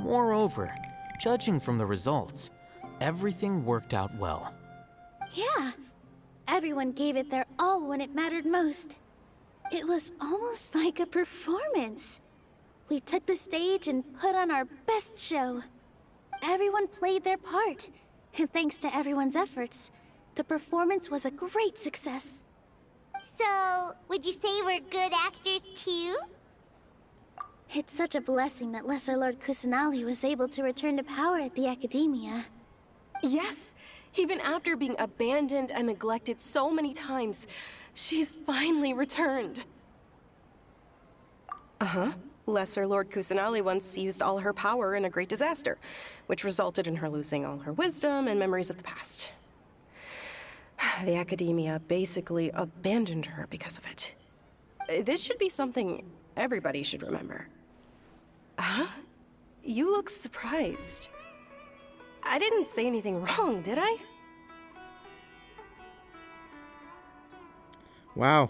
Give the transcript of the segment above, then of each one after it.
Moreover, judging from the results, everything worked out well. Yeah, everyone gave it their all when it mattered most. It was almost like a performance. We took the stage and put on our best show. Everyone played their part, and thanks to everyone's efforts, the performance was a great success. So, would you say we're good actors too? It's such a blessing that Lesser Lord Kusanali was able to return to power at the Academia. Yes, even after being abandoned and neglected so many times, she's finally returned. Lesser Lord Kusanali once used all her power in a great disaster, which resulted in her losing all her wisdom and memories of the past. The Academia basically abandoned her because of it. This should be something everybody should remember. Huh? You look surprised. I didn't say anything wrong, did I? Wow.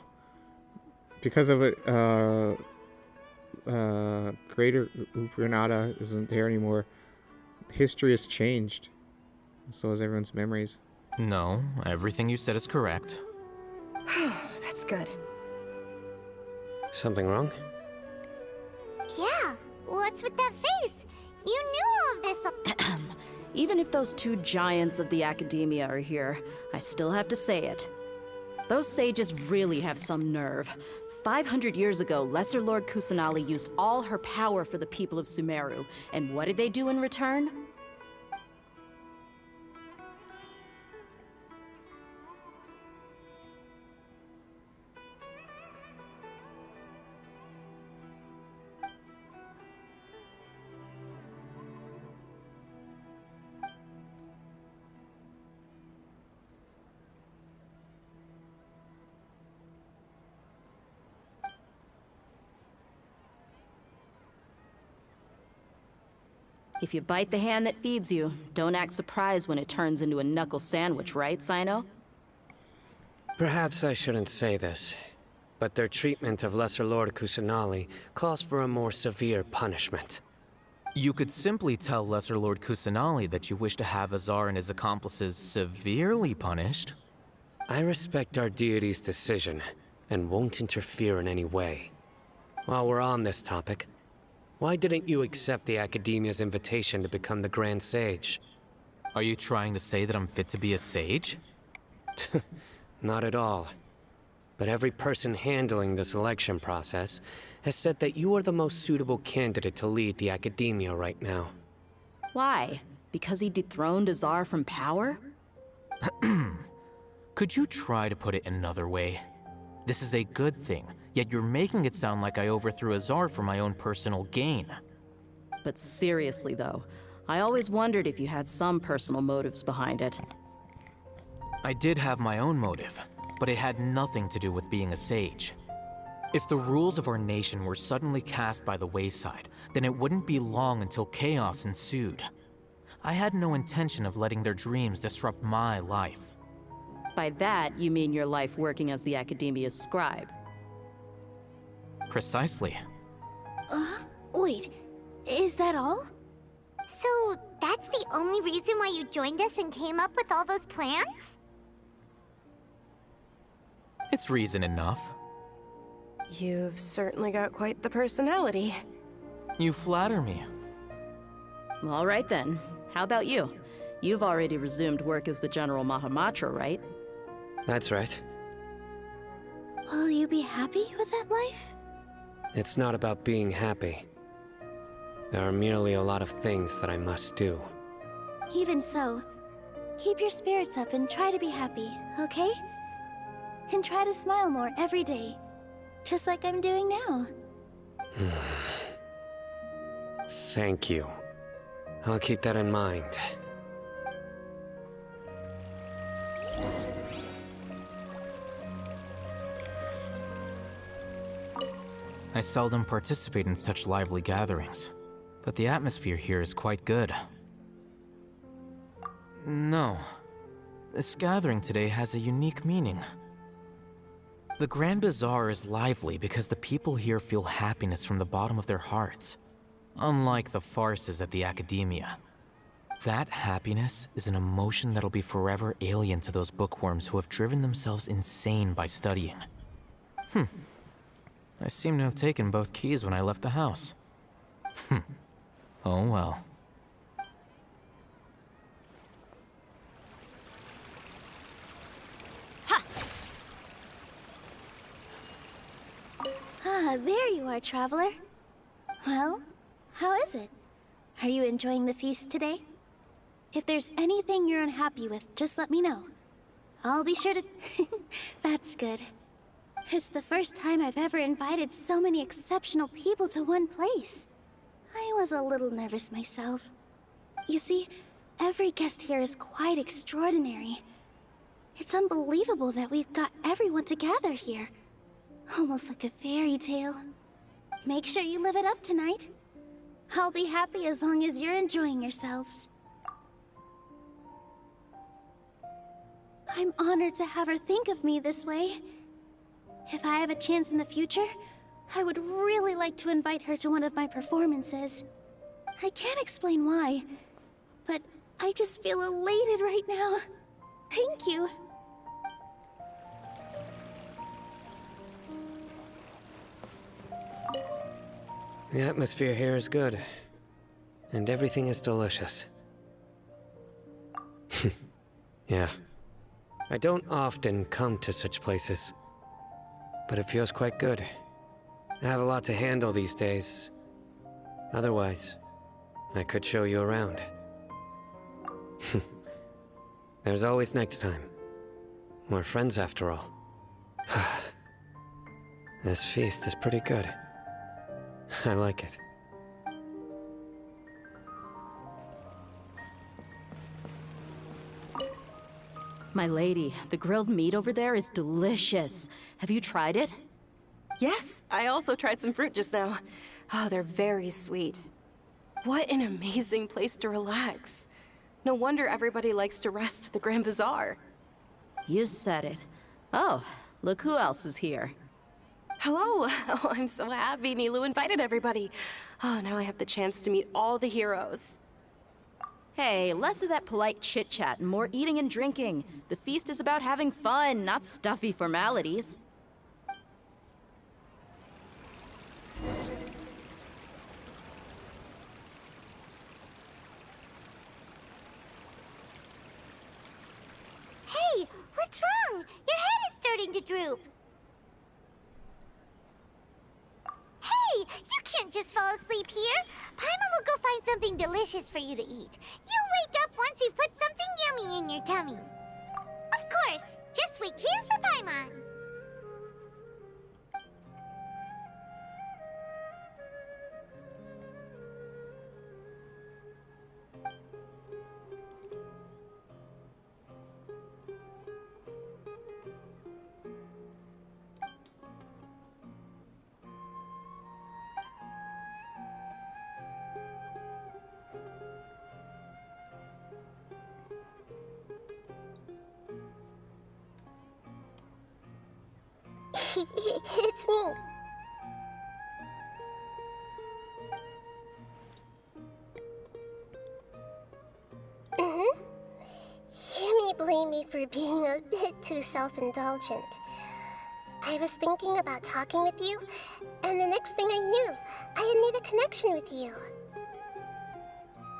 Because of it, Greater Granada isn't there anymore. History has changed. So has everyone's memories. No, everything you said is correct. That's good. Something wrong? Yeah, what's with that face? You knew all of this. Even if those two giants of the Academia are here, I still have to say it. Those sages really have some nerve. 500 years ago, Lesser Lord Kusanali used all her power for the people of Sumeru. And what did they do in return? If you bite the hand that feeds you, don't act surprised when it turns into a knuckle sandwich, right, Sino? Perhaps I shouldn't say this, but their treatment of Lesser Lord Kusanali calls for a more severe punishment. You could simply tell Lesser Lord Kusanali that you wish to have Azar and his accomplices severely punished. I respect our deity's decision, and won't interfere in any way. While we're on this topic, why didn't you accept the Academia's invitation to become the Grand Sage? Are you trying to say that I'm fit to be a sage? Not at all. But every person handling the selection process has said that you are the most suitable candidate to lead the Academia right now. Why? Because he dethroned Azar from power? Could you try to put it another way? This is a good thing, yet you're making it sound like I overthrew Azar for my own personal gain. But seriously, though, I always wondered if you had some personal motives behind it. I did have my own motive, but it had nothing to do with being a sage. If the rules of our nation were suddenly cast by the wayside, then it wouldn't be long until chaos ensued. I had no intention of letting their dreams disrupt my life. By that, you mean your life working as the Academia's scribe. Precisely. Wait, is that all? So, that's the only reason why you joined us and came up with all those plans? It's reason enough. You've certainly got quite the personality. You flatter me. All right then. How about you? You've already resumed work as the General Mahamatra, right? That's right. Will you be happy with that life? It's not about being happy. There are merely a lot of things that I must do. Even so, keep your spirits up and try to be happy, okay? And try to smile more every day, just like I'm doing now. Thank you. I'll keep that in mind. I seldom participate in such lively gatherings, but the atmosphere here is quite good. No, this gathering today has a unique meaning. The Grand Bazaar is lively because the people here feel happiness from the bottom of their hearts. Unlike the farces at the Academia. That happiness is an emotion that'll be forever alien to those bookworms who have driven themselves insane by studying. I seem to have taken both keys when I left the house. Oh well. Ah, there you are, traveler. Well, how is it? Are you enjoying the feast today? If there's anything you're unhappy with, just let me know. I'll be sure to... That's good. It's the first time I've ever invited so many exceptional people to one place. I was a little nervous myself. You see, every guest here is quite extraordinary. It's unbelievable that we've got everyone together here. Almost like a fairy tale. Make sure you live it up tonight. I'll be happy as long as you're enjoying yourselves. I'm honored to have her think of me this way. If I have a chance in the future, I would really like to invite her to one of my performances. I can't explain why, but I just feel elated right now. Thank you. The atmosphere here is good, and everything is delicious. Yeah. I don't often come to such places, but it feels quite good. I have a lot to handle these days. Otherwise, I could show you around. There's always next time. We're friends after all. This feast is pretty good. I like it. My lady, the grilled meat over there is delicious. Have you tried it? Yes, I also tried some fruit just now. Oh, they're very sweet. What an amazing place to relax. No wonder everybody likes to rest at the Grand Bazaar. You said it. Oh, look who else is here. Hello! Oh, I'm so happy Nilu invited everybody. Oh, now I have the chance to meet all the heroes. Hey, less of that polite chit-chat and more eating and drinking. The feast is about having fun, not stuffy formalities. Hey, what's wrong? Your head is starting to droop. Hey, you can't just fall asleep here. Paimon will go find something delicious for you to eat. You'll wake up once you've put something yummy in your tummy. Of course, just wait here for Paimon. It's me. You may blame me for being a bit too self-indulgent. I was thinking about talking with you, and the next thing I knew, I had made a connection with you.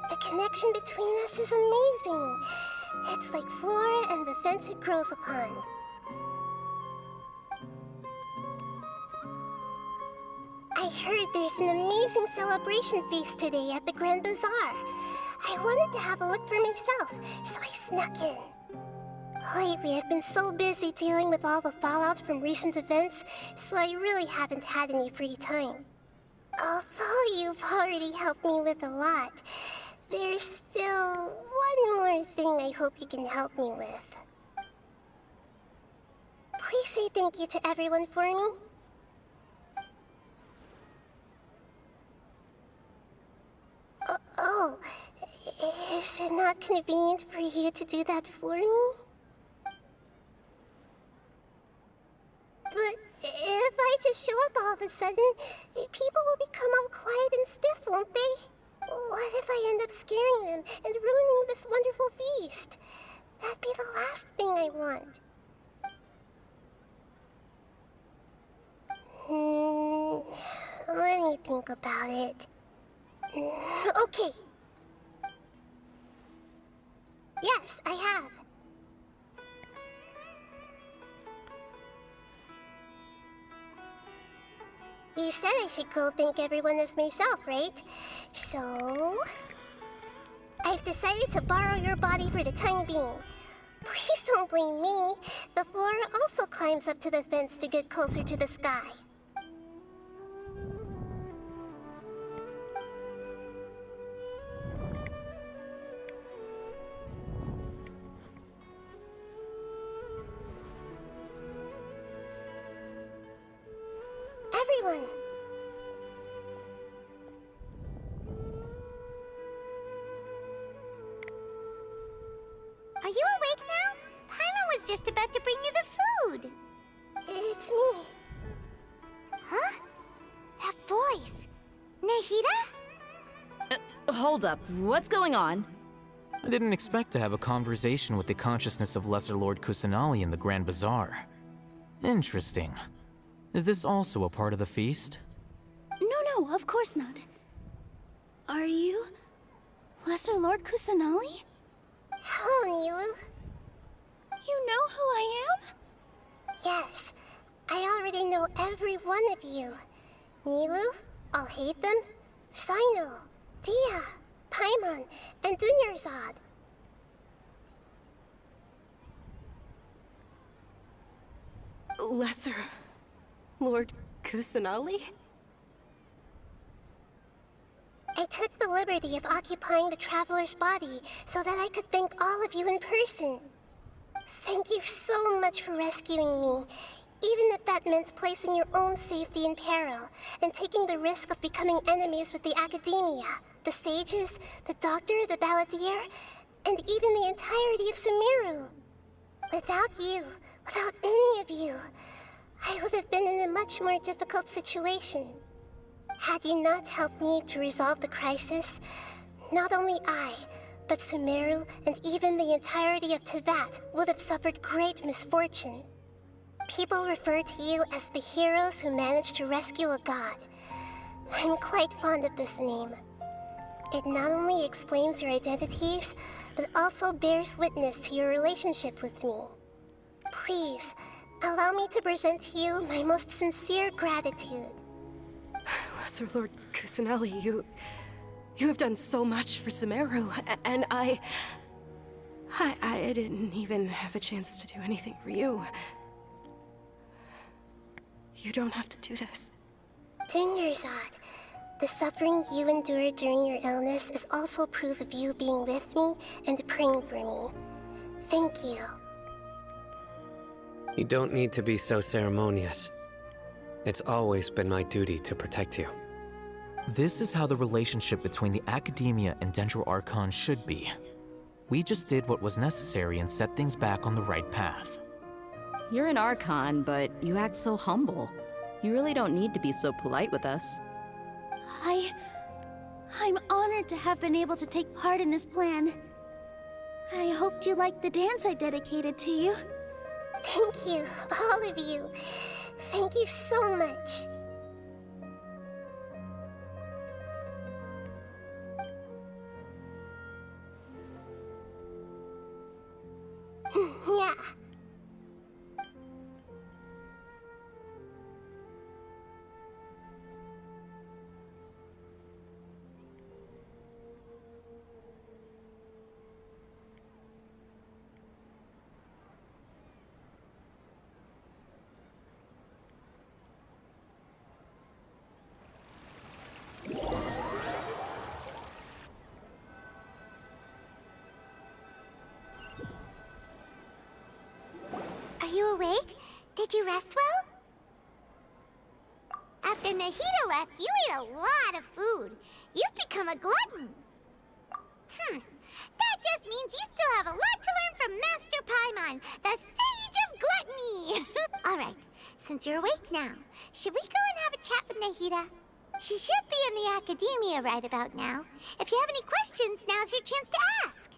The connection between us is amazing. It's like flora and the fence it grows upon. I heard there's an amazing celebration feast today at the Grand Bazaar. I wanted to have a look for myself, so I snuck in. Lately, I've been so busy dealing with all the fallout from recent events, so I really haven't had any free time. Although you've already helped me with a lot, there's still one more thing I hope you can help me with. Please say thank you to everyone for me. Oh, is it not convenient for you to do that for me? But if I just show up all of a sudden, people will become all quiet and stiff, won't they? want? Let me think about it. Okay. Yes, I have. You said I should go thank everyone as myself, right? So... I've decided to borrow your body for the time being. Please don't blame me. The flora also climbs up to the fence to get closer to the sky. Everyone! Are you awake now? Paimon was just about to bring you the food. It's me. Huh? That voice. Nahida? Hold up, what's going on? I didn't expect to have a conversation with the consciousness of Lesser Lord Kusanali in the Grand Bazaar. Interesting. Is this also a part of the feast? No, of course not. Are you Lesser Lord Kusanali? Hello, Nilu. You know who I am? Yes, I already know every one of you. Nilu, Alhaitham, Sino, Dia, Paimon, and Dunyarzad. Lesser Lord Kusanali? I took the liberty of occupying the Traveler's body so that I could thank all of you in person. Thank you so much for rescuing me, even if that meant placing your own safety in peril and taking the risk of becoming enemies with the Academia, the sages, the doctor, the balladeer, and even the entirety of Sumeru. Without you, without any of you, I would have been in a much more difficult situation. Had you not helped me to resolve the crisis, not only I, but Sumeru and even the entirety of Tevat would have suffered great misfortune. People refer to you as the heroes who managed to rescue a god. I'm quite fond of this name. It not only explains your identities, but also bears witness to your relationship with me. Please, allow me to present to you my most sincere gratitude. Lesser Lord Kusanali, you have done so much for Sumeru, and I didn't even have a chance to do anything for you. You don't have to do this. Dunyarzad, the suffering you endured during your illness is also proof of you being with me and praying for me. Thank you. You don't need to be so ceremonious. It's always been my duty to protect you. This is how the relationship between the Academia and Dendro Archon should be. We just did what was necessary and set things back on the right path. You're an Archon, but you act so humble. You really don't need to be so polite with us. I'm honored to have been able to take part in this plan. I hoped you liked the dance I dedicated to you. Thank you, all of you. Thank you so much. Yeah. Are you awake? Did you rest well? After Nahida left, you ate a lot of food. You've become a glutton. That just means you still have a lot to learn from Master Paimon, the Sage of Gluttony. All right, since you're awake now, should we go and have a chat with Nahida? She should be in the Academia right about now. If you have any questions, now's your chance to ask.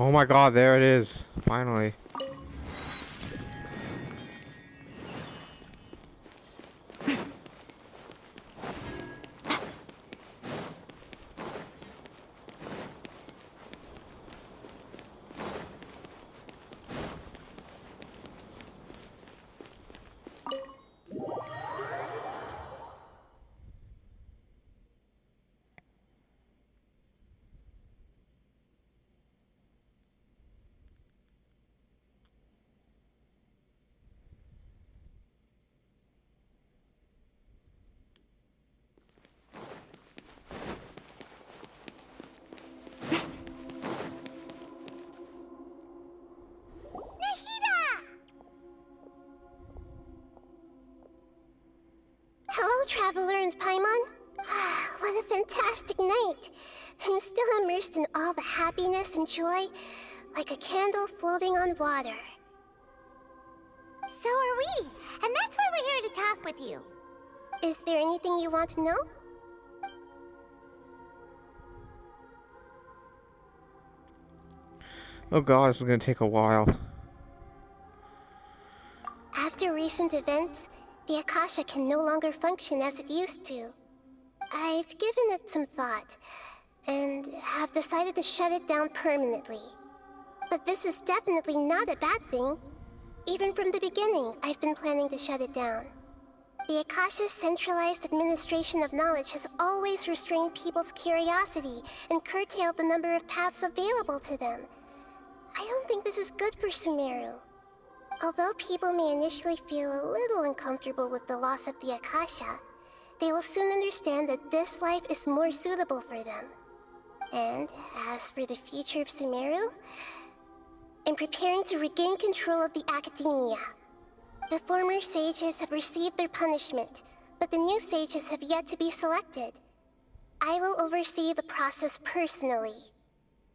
Oh my god, there it is. Finally. Hello, Traveler and Paimon. What a fantastic night. I'm still immersed in all the happiness and joy, like a candle floating on water. So are we, and that's why we're here to talk with you. Is there anything you want to know? Oh god, this is gonna take a while. After recent events, the Akasha can no longer function as it used to. I've given it some thought, and have decided to shut it down permanently. But this is definitely not a bad thing. Even from the beginning, I've been planning to shut it down. The Akasha's centralized administration of knowledge has always restrained people's curiosity and curtailed the number of paths available to them. I don't think this is good for Sumeru. Although people may initially feel a little uncomfortable with the loss of the Akasha, they will soon understand that this life is more suitable for them. And as for the future of Sumeru, I'm preparing to regain control of the academia. The former sages have received their punishment, but the new sages have yet to be selected. I will oversee the process personally.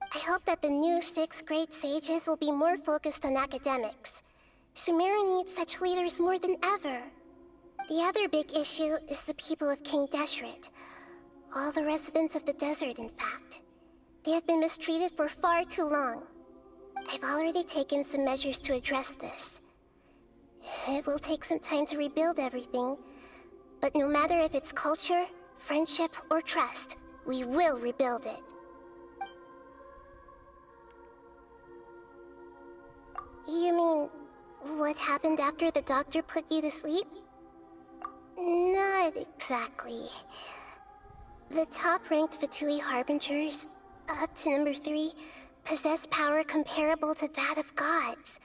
I hope that the new 6th grade sages will be more focused on academics. Sumeru needs such leaders more than ever. The other big issue is the people of King Deshret. All the residents of the desert, in fact. They have been mistreated for far too long. I've already taken some measures to address this. It will take some time to rebuild everything, but no matter if it's culture, friendship, or trust, we will rebuild it. You mean, what happened after the doctor put you to sleep? Not exactly. The top-ranked Fatui Harbingers, up to number 3, possess power comparable to that of gods.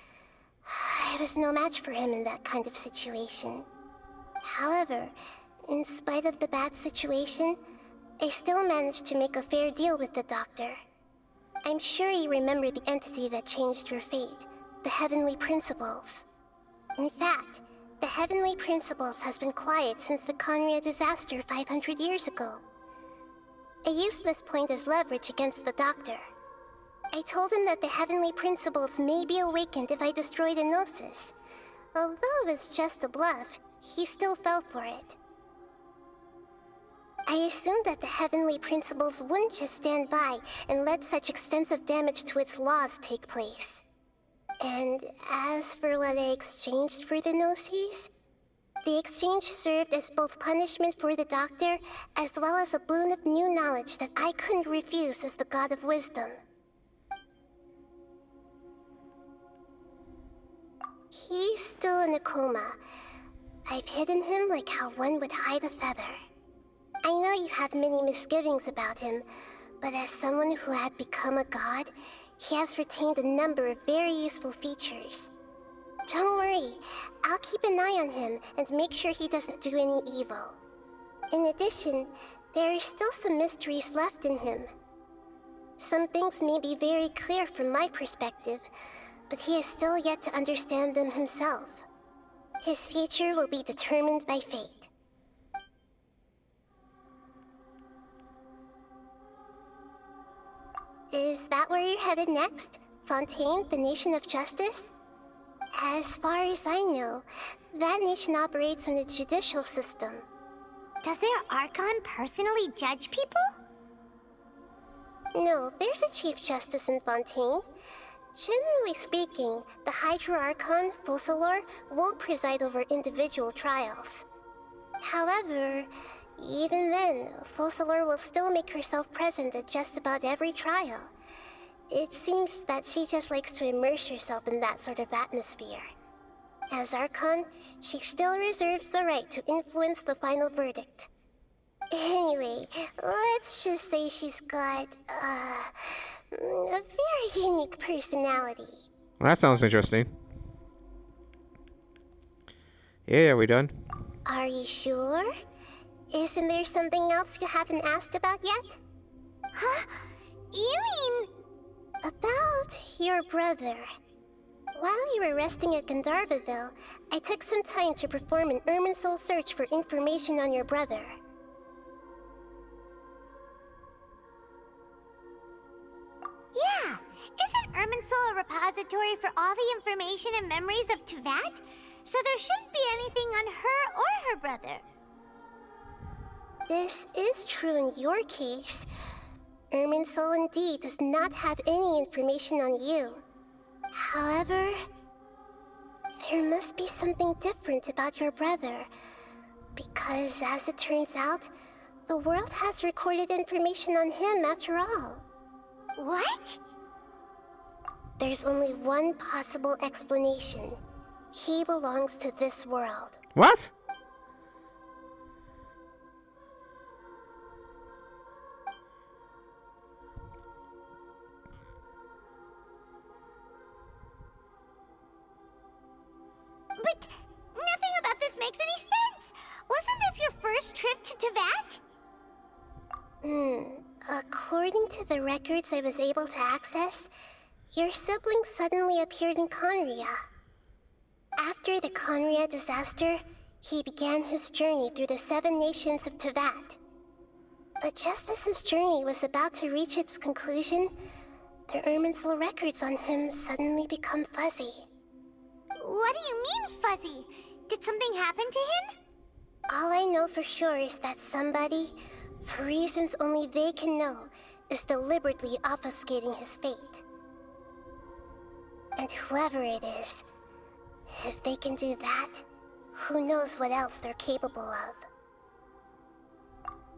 I was no match for him in that kind of situation. However, in spite of the bad situation, I still managed to make a fair deal with the doctor. I'm sure you remember the entity that changed your fate, the Heavenly Principles. In fact, the Heavenly Principles has been quiet since the Conria disaster 500 years ago. I used this point as leverage against the doctor. I told him that the Heavenly Principles may be awakened if I destroy the Gnosis. Although it's just a bluff, he still fell for it. I assumed that the Heavenly Principles wouldn't just stand by and let such extensive damage to its laws take place. And as for what I exchanged for the Gnosis, the exchange served as both punishment for the doctor as well as a boon of new knowledge that I couldn't refuse as the God of Wisdom. He's still in a coma. I've hidden him like how one would hide a feather. I know you have many misgivings about him, but as someone who had become a god, he has retained a number of very useful features. Don't worry, I'll keep an eye on him and make sure he doesn't do any evil. In addition, there are still some mysteries left in him. Some things may be very clear from my perspective, but he is still yet to understand them himself. His future will be determined by fate. Is that where you're headed next? Fontaine, the Nation of Justice? As far as I know, that nation operates in a judicial system. Does their Archon personally judge people? No, there's a Chief Justice in Fontaine. Generally speaking, the Hydra Archon, Focalor, won't preside over individual trials. However, even then, Focalor will still make herself present at just about every trial. It seems that she just likes to immerse herself in that sort of atmosphere. As Archon, she still reserves the right to influence the final verdict. Anyway, let's just say she's got, a very unique personality. Well, that sounds interesting. Yeah, we done? Are you sure? Isn't there something else you haven't asked about yet? Huh? You mean... About your brother. While you were resting at Gandharvaville, I took some time to perform an Irminsul search for information on your brother. Yeah! Isn't Irminsul a repository for all the information and memories of Teyvat? So there shouldn't be anything on her or her brother. This is true in your case. Irminsul indeed does not have any information on you. However, there must be something different about your brother. Because as it turns out, the world has recorded information on him after all. What? There's only one possible explanation. He belongs to this world. What? But nothing about this makes any sense! Wasn't this your first trip to Teyvat? According to the records I was able to access, your sibling suddenly appeared in Conria. After the Conria disaster, he began his journey through the 7 nations of Teyvat. But just as his journey was about to reach its conclusion, the Irminsul records on him suddenly become fuzzy. What do you mean, fuzzy? Did something happen to him? All I know for sure is that somebody, for reasons only they can know, is deliberately obfuscating his fate. And whoever it is, if they can do that, who knows what else they're capable of.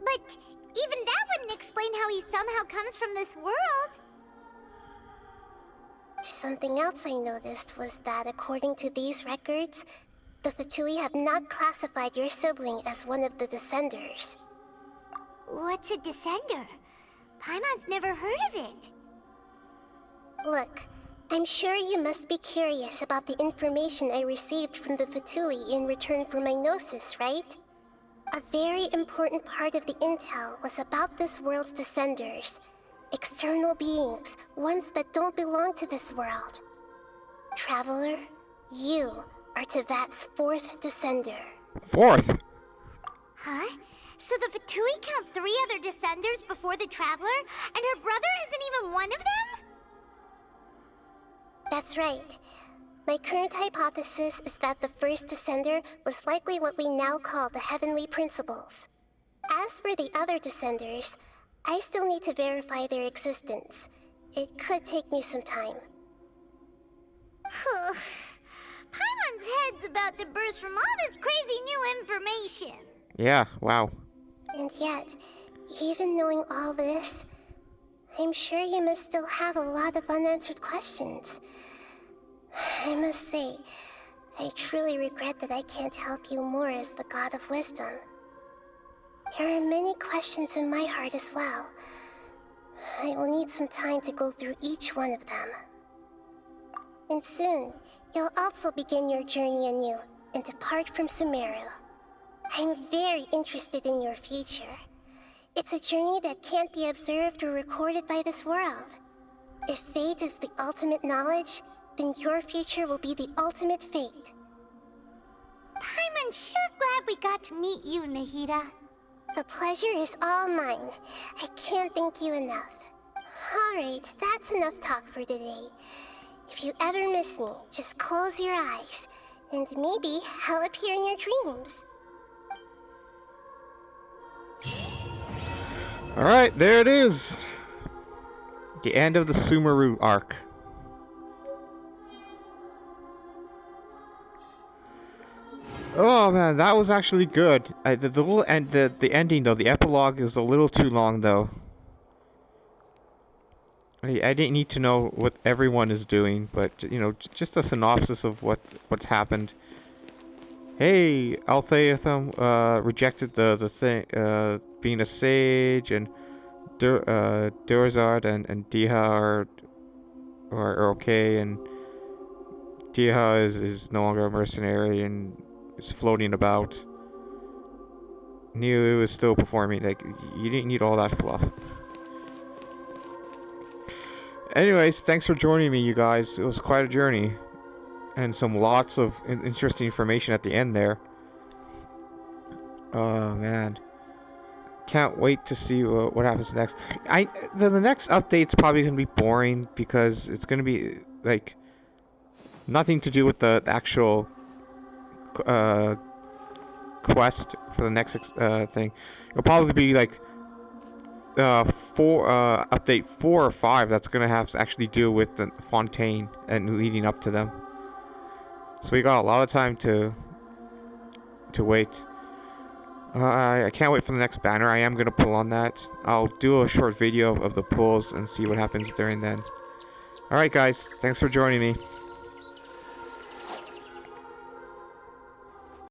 But even that wouldn't explain how he somehow comes from this world. Something else I noticed was that according to these records, the Fatui have not classified your sibling as one of the Descenders. What's a Descender? Paimon's never heard of it. Look, I'm sure you must be curious about the information I received from the Fatui in return for my gnosis, right? A very important part of the intel was about this world's Descenders. External beings, ones that don't belong to this world. Traveler, you are Teyvat's 4th Descender. 4th? Huh? So the Fatui count 3 other Descenders before the Traveler, and her brother isn't even one of them? That's right. My current hypothesis is that the first Descender was likely what we now call the Heavenly Principles. As for the other Descenders, I still need to verify their existence. It could take me some time. Paimon's head's about to burst from all this crazy new information. Yeah, wow. And yet, even knowing all this, I'm sure you must still have a lot of unanswered questions. I must say, I truly regret that I can't help you more as the God of Wisdom. There are many questions in my heart as well. I will need some time to go through each one of them. And soon, you'll also begin your journey anew and depart from Sumeru. I'm very interested in your future. It's a journey that can't be observed or recorded by this world. If fate is the ultimate knowledge, then your future will be the ultimate fate. Paimon's sure glad we got to meet you, Nahida. The pleasure is all mine. I can't thank you enough. Alright, that's enough talk for today. If you ever miss me, just close your eyes, and maybe I'll appear in your dreams. Alright, there it is. The end of the Sumeru arc. Oh man, that was actually good. The little end, the ending though, the epilogue is a little too long though. I didn't need to know what everyone is doing, but you know, just a synopsis of what's happened. Hey, Altheatham rejected the thing, being a sage, and Durazard and Diha are okay, and Diha is no longer a mercenary and is floating about. Niu is still performing. Like, you didn't need all that fluff. Anyways, thanks for joining me, you guys. It was quite a journey. And some lots of interesting information at the end there. Oh, man. Can't wait to see what happens next. The next update's probably going to be boring because it's going to be, like, nothing to do with the actual quest for the next thing. It'll probably be, like, update 4 or 5 that's going to have to actually do with the Fontaine and leading up to them. So we got a lot of time to wait. I can't wait for the next banner. I am going to pull on that. I'll do a short video of the pulls and see what happens during then. Alright guys, thanks for joining me.